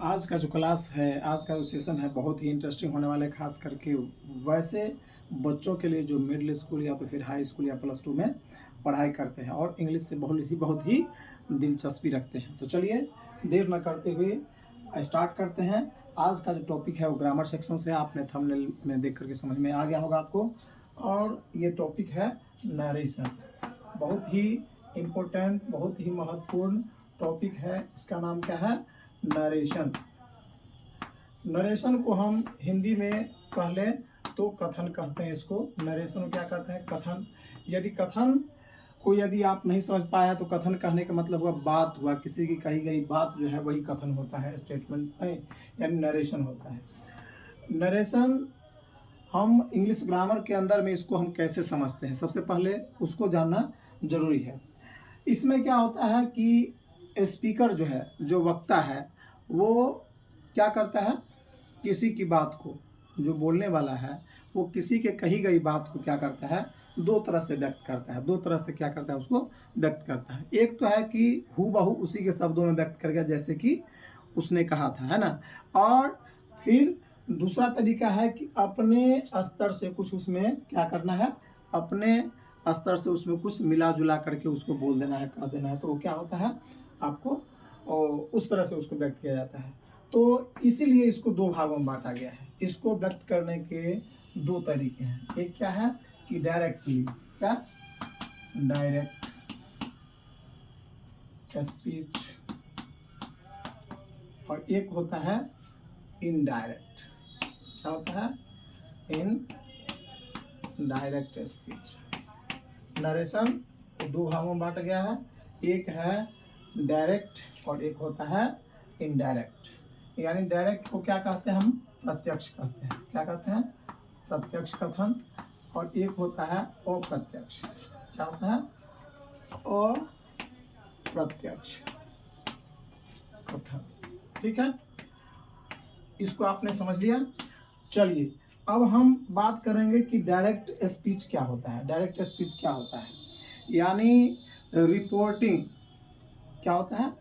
आज का जो क्लास है, आज का जो सेशन है बहुत ही इंटरेस्टिंग होने वाला है, ख़ास करके वैसे बच्चों के लिए जो मिडिल स्कूल या तो फिर हाई स्कूल या प्लस टू में पढ़ाई करते हैं और इंग्लिश से बहुत ही दिलचस्पी रखते हैं। तो चलिए देर न करते हुए स्टार्ट करते हैं। आज का जो टॉपिक है वो ग्रामर सेक्शन से, आपने थंबनेल में देख करके समझ में आ गया होगा आपको। और ये टॉपिक है नरेशन। बहुत ही इम्पोर्टेंट, बहुत ही महत्वपूर्ण टॉपिक है। इसका नाम क्या है? नरेशन। नरेशन को हम हिंदी में पहले तो कथन कहते हैं। इसको नरेशन को क्या कहते हैं? कथन। यदि कथन को यदि आप नहीं समझ पाया तो कथन कहने का मतलब हुआ बात हुआ, किसी की कही गई बात जो है वही कथन होता है, स्टेटमेंट नहीं, यानी नरेशन होता है। नरेशन हम इंग्लिश ग्रामर के अंदर में इसको हम कैसे समझते हैं, सबसे पहले उसको जानना जरूरी है। इसमें क्या होता है कि स्पीकर जो है, जो वक्ता है, वो क्या करता है? किसी की बात को, जो बोलने वाला है वो किसी के कही गई बात को क्या करता है? दो तरह से व्यक्त करता है। दो तरह से क्या करता है? उसको व्यक्त करता है। एक तो है कि हूबहू उसी के शब्दों में व्यक्त कर गया, जैसे कि उसने कहा था, है ना। और फिर दूसरा तरीका है कि अपने स्तर से कुछ उसमें क्या करना है, अपने स्तर से उसमें कुछ मिला जुला करके उसको बोल देना है, कह देना है। तो वो क्या होता है, आपको उस तरह से उसको व्यक्त किया जाता है। तो इसीलिए इसको दो भागों में बांटा गया है। इसको व्यक्त करने के दो तरीके हैं। एक क्या है कि डायरेक्टली, क्या? डायरेक्ट स्पीच, और एक होता है इनडायरेक्ट। क्या होता है? In direct speech. नरेशन दो भागों में बांटा गया है। एक है डायरेक्ट और एक होता है इनडायरेक्ट। यानी डायरेक्ट को क्या कहते हैं? हम प्रत्यक्ष कहते हैं। क्या कहते हैं? प्रत्यक्ष कथन। और एक होता है अप्रत्यक्ष। क्या होता है? अप्रत्यक्ष कथन। ठीक है, इसको आपने समझ लिया। चलिए अब हम बात करेंगे कि डायरेक्ट स्पीच क्या होता है। डायरेक्ट स्पीच क्या होता है? यानी रिपोर्टिंग। क्या होता है?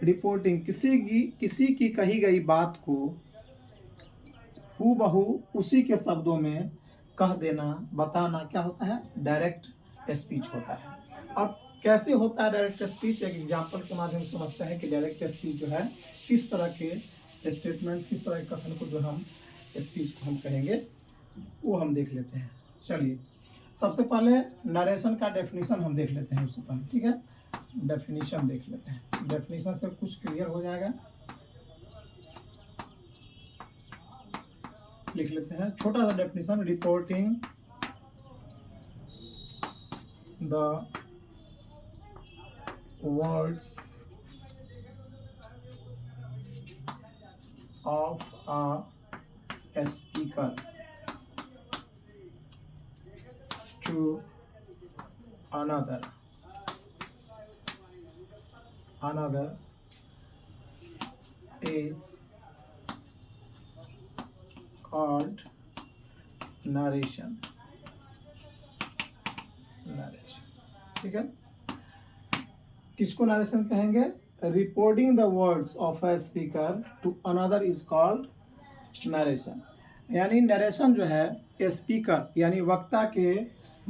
रिपोर्टिंग। किसी की कही गई बात को हूबहू उसी के शब्दों में कह देना, बताना, क्या होता है? डायरेक्ट स्पीच होता है। अब कैसे होता है डायरेक्ट स्पीच? एक एग्जांपल के माध्यम से समझते हैं कि डायरेक्ट स्पीच जो है किस तरह के स्टेटमेंट्स, किस तरह के कथन को जो हम स्पीच को हम कहेंगे, वो हम देख लेते हैं। चलिए सबसे पहले नरेशन का डेफिनेशन हम देख लेते हैं उससे पहले। ठीक है, डेफिनेशन देख लेते हैं। डेफिनेशन से कुछ क्लियर हो जाएगा। लिख लेते हैं छोटा सा definition. Reporting the words of a speaker to another is called narration। ठीक है, किसको नरेशन कहेंगे? Reporting the words of a speaker to another is called narration. यानी नरेशन जो है स्पीकर यानी वक्ता के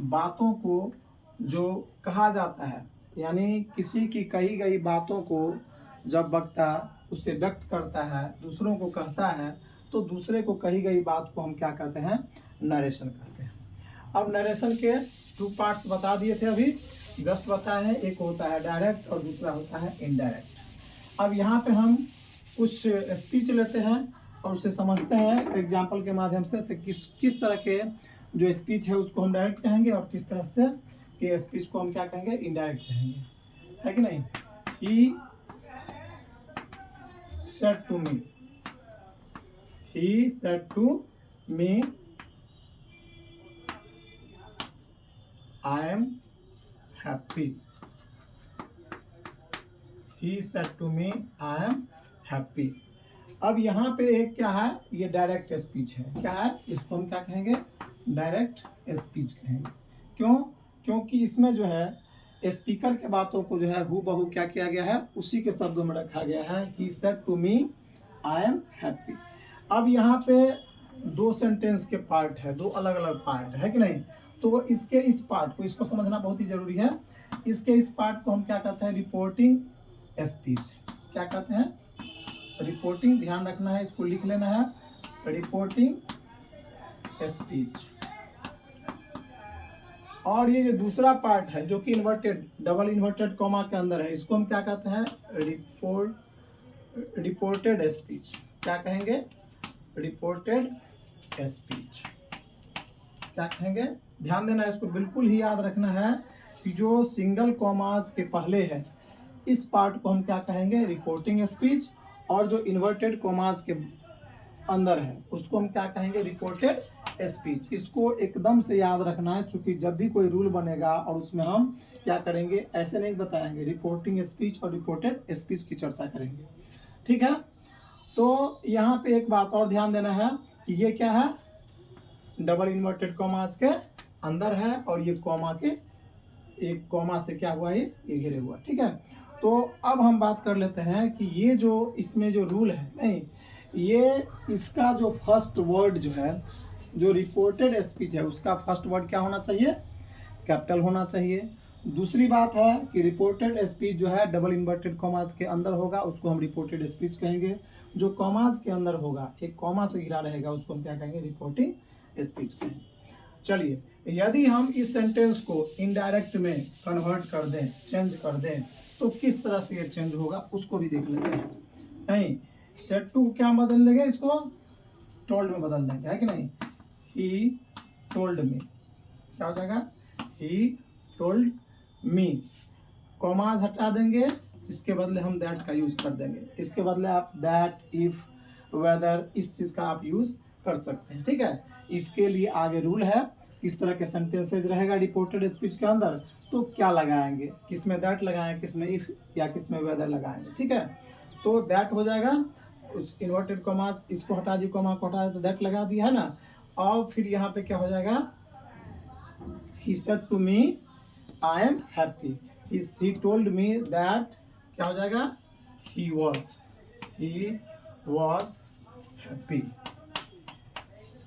बातों को जो कहा जाता है, यानी किसी की कही गई बातों को जब वक्ता उससे व्यक्त करता है, दूसरों को कहता है, तो दूसरे को कही गई बात को हम क्या कहते हैं? नरेशन कहते हैं। अब नरेशन के टू पार्ट्स बता दिए थे, अभी जस्ट बताए हैं। एक होता है डायरेक्ट और दूसरा होता है इनडायरेक्ट। अब यहाँ पे हम कुछ स्पीच लेते हैं और उसे समझते हैं एग्जाम्पल के माध्यम से किस तरह के जो स्पीच है उसको हम डायरेक्ट कहेंगे और किस तरह से के स्पीच को हम क्या कहेंगे? इनडायरेक्ट कहेंगे, है कि नहीं। He said to me, he said to me I am happy। he said to me I am happy। अब यहाँ पे एक क्या है? ये डायरेक्ट स्पीच है। क्या है? इसको हम क्या कहेंगे? डायरेक्ट स्पीच कहेंगे। क्यों? क्योंकि इसमें जो है स्पीकर के बातों को जो है हूबहू क्या किया गया है? उसी के शब्दों में रखा गया है। he said to me I am happy. अब यहाँ पे दो सेंटेंस के पार्ट है, दो अलग अलग पार्ट है कि नहीं। तो इसके इस पार्ट को, इसको समझना बहुत ही जरूरी है। इसके इस पार्ट को हम क्या कहते हैं, रिपोर्टिंग स्पीच। क्या कहते हैं, रिपोर्टिंग, ध्यान रखना है, इसको लिख लेना है, रिपोर्टिंग स्पीच। और ये जो दूसरा पार्ट है जो कि इन्वर्टेड, डबल इन्वर्टेड कॉमा के अंदर है, इसको हम क्या कहते हैं, रिपोर्टेड स्पीच। क्या कहेंगे, रिपोर्टेड स्पीच। क्या कहेंगे, ध्यान देना है, इसको बिल्कुल ही याद रखना है कि जो सिंगल कॉमास के पहले है इस पार्ट को हम क्या कहेंगे, रिपोर्टिंग स्पीच, और जो इन्वर्टेड कॉमास के अंदर है उसको हम क्या कहेंगे, रिपोर्टेड स्पीच। इसको एकदम से याद रखना है, क्योंकि जब भी कोई रूल बनेगा और उसमें हम क्या करेंगे, ऐसे नहीं बताएंगे, रिपोर्टिंग स्पीच और रिपोर्टेड स्पीच की चर्चा करेंगे, ठीक है। तो यहाँ पे एक बात और ध्यान देना है कि ये क्या है, डबल इन्वर्टेड कॉमास के अंदर है, और ये कॉमा के, एक कॉमा से क्या हुआ, ये घिरे हुआ, ठीक है। तो अब हम बात कर लेते हैं कि ये जो इसमें जो रूल है, नहीं, ये इसका जो फर्स्ट वर्ड जो है, जो रिपोर्टेड स्पीच है, उसका फर्स्ट वर्ड क्या होना चाहिए, कैपिटल होना चाहिए। दूसरी बात है कि रिपोर्टेड स्पीच जो है डबल इन्वर्टेड कॉमास के अंदर होगा, उसको हम रिपोर्टेड स्पीच कहेंगे। जो कॉमास के अंदर होगा, एक कॉमा से घिरा रहेगा, उसको हम क्या कहेंगे, रिपोर्टिंग स्पीच कहेंगे। चलिए, यदि हम इस सेंटेंस को इनडायरेक्ट में कन्वर्ट कर दें, चेंज कर दें, तो किस तरह से ये चेंज होगा उसको भी देख लेते हैं। नहीं, सेट टू क्या बदल देंगे, इसको टोल्ड में बदल देंगे, है कि नहीं। ही टोल्ड मी, क्या हो जाएगा, ही टोल्ड मी। कॉमास हटा देंगे, इसके बदले हम दैट का यूज कर देंगे। इसके बदले आप दैट, इफ, वेदर, इस चीज का आप यूज कर सकते हैं, ठीक है। इसके लिए आगे रूल है, किस तरह के सेंटेंसेज रहेगा रिपोर्टेड स्पीच के अंदर, तो क्या लगाएंगे, किसमें दैट लगाएंगे, किसमें इफ या किसमें वेदर लगाएंगे, ठीक है। तो दैट हो जाएगा, उस इन्वर्टेड कॉमास, इसको हटा दी, कॉमा को हटा दिया, तो दैट लगा दिया है ना। और फिर यहाँ पे क्या हो जाएगा, he said to me I am happy, he told me that, क्या हो जाएगा, he was happy।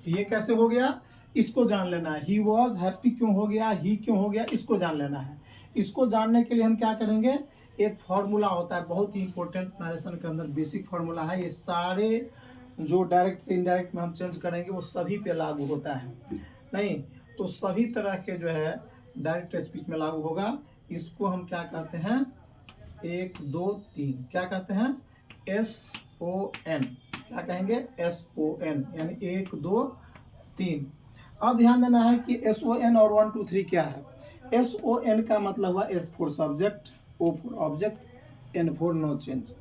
ये कैसे हो गया, इसको जान लेना है, ही वॉज हैप्पी क्यों हो गया, ही क्यों हो गया, इसको जान लेना है। इसको जानने के लिए हम क्या करेंगे, एक फॉर्मूला होता है, बहुत ही इंपॉर्टेंट, नरेशन के अंदर बेसिक फॉर्मूला है। ये सारे जो डायरेक्ट से इनडायरेक्ट में हम चेंज करेंगे वो सभी पे लागू होता है, नहीं तो सभी तरह के जो है डायरेक्ट स्पीच में लागू होगा। इसको हम क्या कहते हैं, 1 2 3, क्या कहते हैं, SON, क्या कहेंगे, SON, यानी 1 2 3। अब ध्यान देना है कि SON और 1 2 3 क्या है। SON का मतलब हुआ S for subject, O for object, N for no change.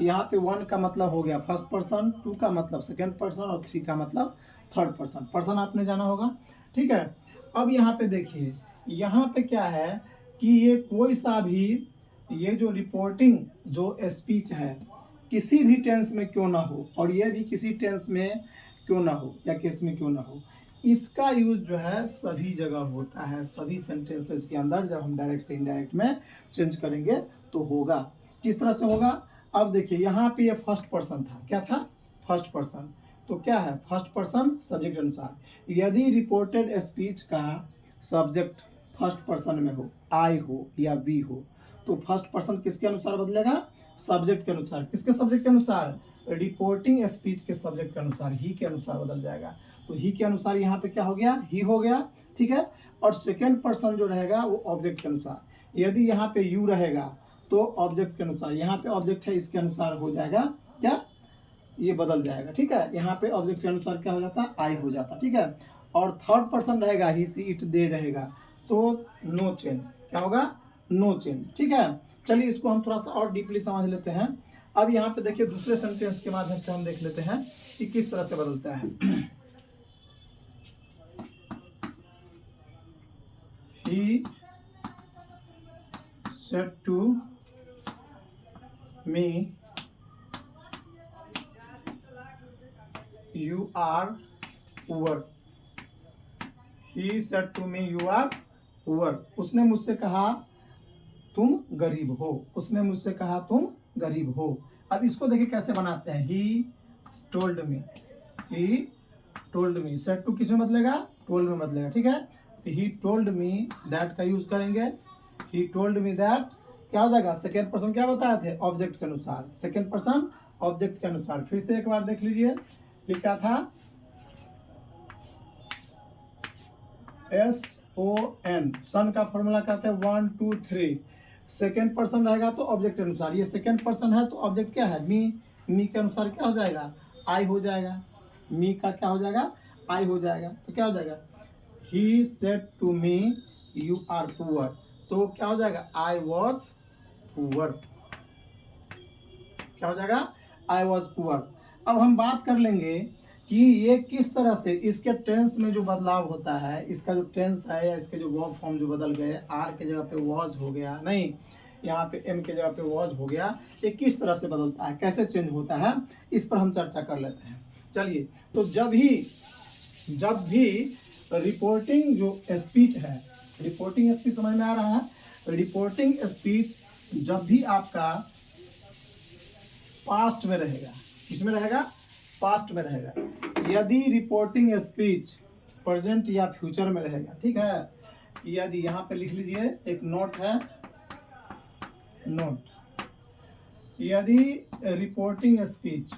यहाँ पे 1 का मतलब हो गया फर्स्ट पर्सन, 2 का मतलब सेकेंड पर्सन, और 3 का मतलब थर्ड पर्सन। पर्सन आपने जाना होगा, ठीक है। अब यहाँ पे देखिए, यहाँ पे क्या है कि ये कोई सा भी, ये जो रिपोर्टिंग जो स्पीच है, किसी भी टेंस में क्यों ना हो, और ये भी किसी टेंस में क्यों ना हो या केस में क्यों ना हो, इसका यूज जो है सभी जगह होता है, सभी सेंटेंसेस के अंदर। जब हम डायरेक्ट से इनडायरेक्ट में चेंज करेंगे तो होगा, किस तरह से होगा। अब देखिए, यहाँ पे ये फर्स्ट पर्सन था, क्या था, फर्स्ट पर्सन, तो क्या है, फर्स्ट पर्सन सब्जेक्ट अनुसार। यदि रिपोर्टेड स्पीच का सब्जेक्ट फर्स्ट पर्सन में हो, आई हो या वी हो, तो फर्स्ट पर्सन किसके अनुसार बदलेगा, सब्जेक्ट के अनुसार। किसके सब्जेक्ट के अनुसार, रिपोर्टिंग स्पीच के सब्जेक्ट के अनुसार, ही के अनुसार बदल जाएगा। तो ही के अनुसार यहाँ पे क्या हो गया, ही हो गया, ठीक है। और सेकेंड पर्सन जो रहेगा वो ऑब्जेक्ट के अनुसार। यदि यहाँ पे यू रहेगा तो ऑब्जेक्ट के अनुसार, यहाँ पे ऑब्जेक्ट है इसके अनुसार हो जाएगा क्या, ये बदल जाएगा, ठीक है। यहाँ पे ऑब्जेक्ट के अनुसार क्या हो जाता, आई हो जाता, ठीक है। और थर्ड पर्सन रहेगा, ही सी इट दे रहेगा, तो नो चेंज, क्या होगा, नो चेंज, ठीक है। चलिए, इसको हम थोड़ा सा और डीपली समझ लेते हैं। अब यहाँ पे देखिए, दूसरे सेंटेंस के माध्यम से हम देख लेते हैं कि किस तरह से बदलता है। He said to me, you are poor। He said to me, you are poor। उसने मुझसे कहा तुम गरीब हो, उसने मुझसे कहा तुम गरीब हो। अब इसको देखिए कैसे बनाते हैं, he told me, he told me, said to किस में बदलेगा, टोल्ड में बदलेगा, ठीक है। तो ही टोल्ड मी दैट का यूज करेंगे, ही टोल्ड मी दैट, क्या हो जाएगा, सेकेंड पर्सन क्या बताए थे, ऑब्जेक्ट के अनुसार, सेकेंड पर्सन ऑब्जेक्ट के अनुसार। फिर से एक बार देख लीजिए, ये क्या था, SON, सन का फॉर्मूला कहते हैं 1 2 3, सेकेंड पर्सन रहेगा तो ऑब्जेक्ट के अनुसार, ये सेकेंड पर्सन है तो ऑब्जेक्ट क्या है, मी के अनुसार क्या हो जाएगा, आई हो जाएगा, मी का क्या हो जाएगा, आई हो जाएगा, तो क्या हो जाएगा, he said to me you are poor, तो क्या हो जाएगा, आई वॉज पुअर, क्या हो जाएगा, आई वॉज पुअर। अब हम बात कर लेंगे कि ये किस तरह से इसके टेंस में जो बदलाव होता है, इसका जो टेंस है या इसके जो वर्ब फॉर्म जो बदल गए, आर के जगह पे वॉज हो गया, नहीं यहाँ पे एम के जगह पे वॉज हो गया, ये किस तरह से बदलता है, कैसे चेंज होता है, इस पर हम चर्चा कर लेते हैं। चलिए, तो जब भी रिपोर्टिंग जो स्पीच है, रिपोर्टिंग स्पीच समझ में आ रहा है, रिपोर्टिंग स्पीच जब भी आपका पास्ट में रहेगा, किसमें रहेगा, पास्ट में रहेगा, यदि रिपोर्टिंग स्पीच प्रेजेंट या फ्यूचर में रहेगा, ठीक है, यदि यहाँ पे लिख लीजिए, एक नोट है, नोट, यदि रिपोर्टिंग स्पीच,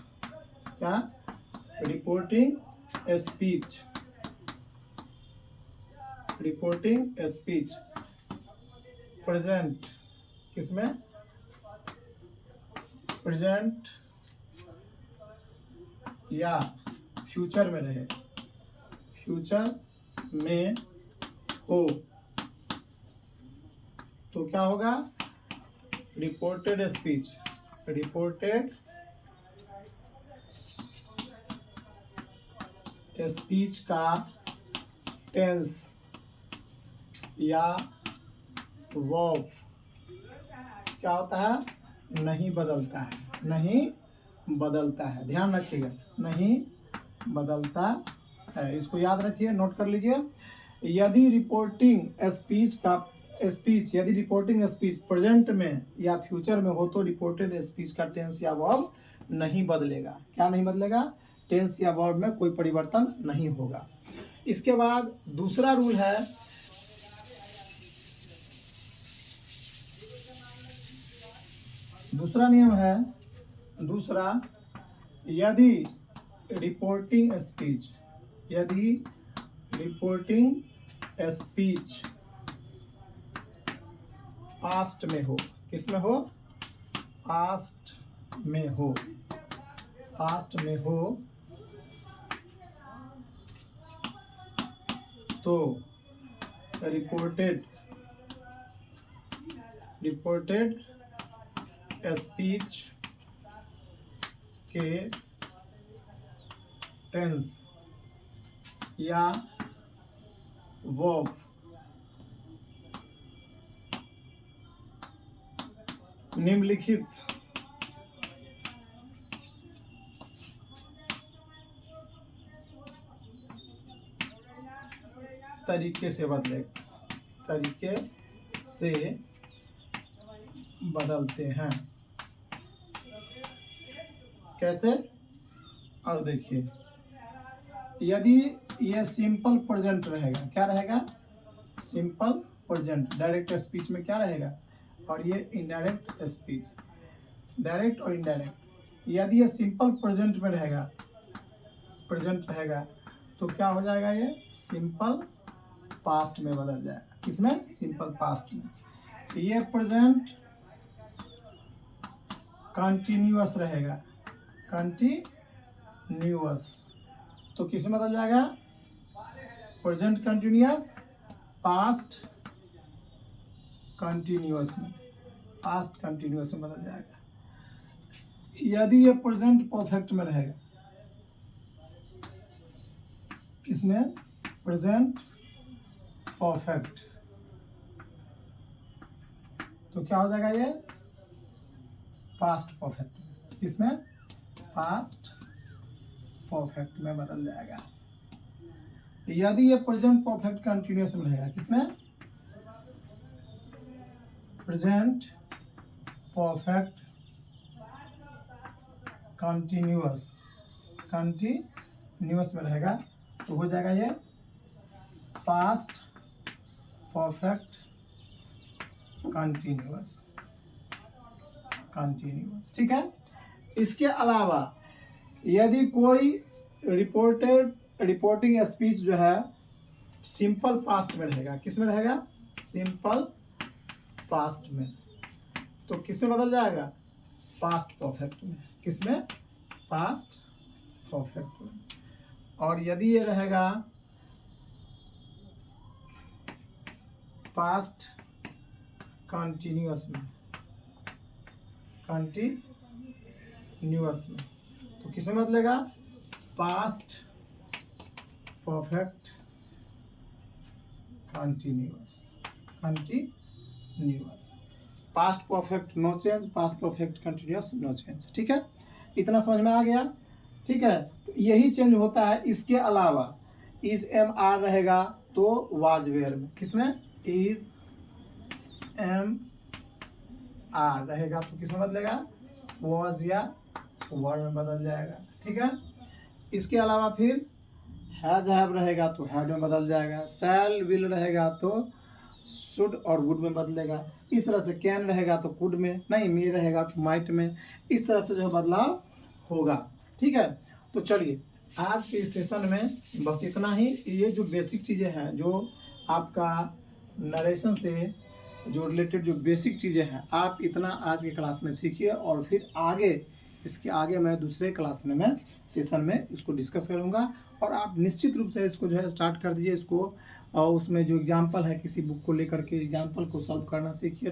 क्या, reporting speech, reporting speech present, किसमें, प्रेजेंट या फ्यूचर में रहे, फ्यूचर में हो, तो क्या होगा, रिपोर्टेड स्पीच, रिपोर्टेड स्पीच का टेंस या वर्ब क्या होता है, नहीं बदलता है, नहीं बदलता है, ध्यान रखिएगा, नहीं बदलता है, इसको याद रखिए, नोट कर लीजिए। यदि रिपोर्टिंग स्पीच का यदि रिपोर्टिंग स्पीच प्रेजेंट में या फ्यूचर में हो तो रिपोर्टेड स्पीच का टेंस या वर्ब नहीं बदलेगा, क्या नहीं बदलेगा, टेंस या वर्ब में कोई परिवर्तन नहीं होगा। इसके बाद दूसरा रूल है, दूसरा नियम है, दूसरा, यदि रिपोर्टिंग स्पीच, यदि रिपोर्टिंग स्पीच पास्ट में हो, किस में हो, पास्ट में हो, पास्ट में हो, तो रिपोर्टेड स्पीच के टेंस या वर्ब निम्नलिखित तरीके से बदलते हैं, कैसे, अब देखिए, यदि ये सिंपल प्रेजेंट रहेगा, क्या रहेगा, सिंपल प्रेजेंट, डायरेक्ट स्पीच में क्या रहेगा, और ये इनडायरेक्ट स्पीच, डायरेक्ट और इनडायरेक्ट, यदि ये सिंपल प्रेजेंट में रहेगा, प्रेजेंट रहेगा, तो क्या हो जाएगा, ये सिंपल पास्ट में बदल जाएगा, किसमें, सिंपल पास्ट में। ये प्रेजेंट कंटिन्यूअस रहेगा, कंटिन्यूअस, तो किस में बदल जाएगा, प्रेजेंट कंटिन्यूअस, पास्ट कंटिन्यूअस में, पास्ट कंटिन्यूअस में बदल जाएगा। यदि ये प्रेजेंट परफेक्ट में रहेगा, किसमें, प्रेजेंट परफेक्ट, तो क्या हो जाएगा, ये पास्ट परफेक्ट, किसमें, पास्ट परफेक्ट में बदल जाएगा। यदि ये प्रेजेंट परफेक्ट कंटिन्यूअस में रहेगा, किसमें, प्रेजेंट परफेक्ट कंटिन्यूअस, कंटिन्यूअस में रहेगा तो हो जाएगा ये पास्ट परफेक्ट कंटिन्यूअस। ठीक है। इसके अलावा यदि कोई रिपोर्टिंग स्पीच जो है सिंपल पास्ट में रहेगा, किस में रहेगा? सिंपल पास्ट में, तो किस में बदल जाएगा? पास्ट परफेक्ट में। किस में? पास्ट परफेक्ट में। और यदि ये रहेगा पास्ट कंटिन्यूअस में, तो किस में बदलेगा? Past perfect continuous. Past perfect no change, past perfect continuous no change. ठीक है, इतना समझ में आ गया? ठीक है, यही चेंज होता है। इसके अलावा इज एम आर रहेगा तो वाज वेयर में, किसमें? इज एम आर रहेगा तो किसमें बदलेगा? वॉज या वर में बदल जाएगा। ठीक है, इसके अलावा फिर हैज हैव रहेगा तो हैड में बदल जाएगा। शैल विल रहेगा तो शुड और वुड में बदलेगा। इस तरह से कैन रहेगा तो कुड में, नहीं मे रहेगा तो माइट में। इस तरह से जो बदलाव होगा। ठीक है, तो चलिए आज के इस सेशन में बस इतना ही। ये जो बेसिक चीज़ें हैं, जो आपका नरेशन से जो रिलेटेड जो बेसिक चीज़ें हैं, आप इतना आज के क्लास में सीखिए और फिर आगे इसके आगे मैं दूसरे क्लास में मैं सेशन में इसको डिस्कस करूँगा। और आप निश्चित रूप से इसको जो है स्टार्ट कर दीजिए। इसको उसमें जो एग्जाम्पल है किसी बुक को लेकर के एग्जाम्पल को सॉल्व करना सीखिए,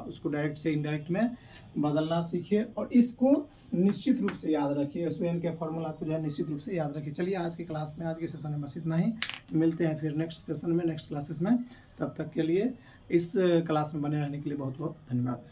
उसको डायरेक्ट से इनडायरेक्ट में बदलना सीखिए और इसको निश्चित रूप से याद रखिए। एसओएन के फॉर्मूला को जो है निश्चित रूप से याद रखिए। चलिए आज की क्लास में, आज के सेशन में बस इतना ही। मिलते हैं फिर नेक्स्ट सेशन में, नेक्स्ट क्लासेस में। तब तक के लिए इस क्लास में बने रहने के लिए बहुत बहुत धन्यवाद।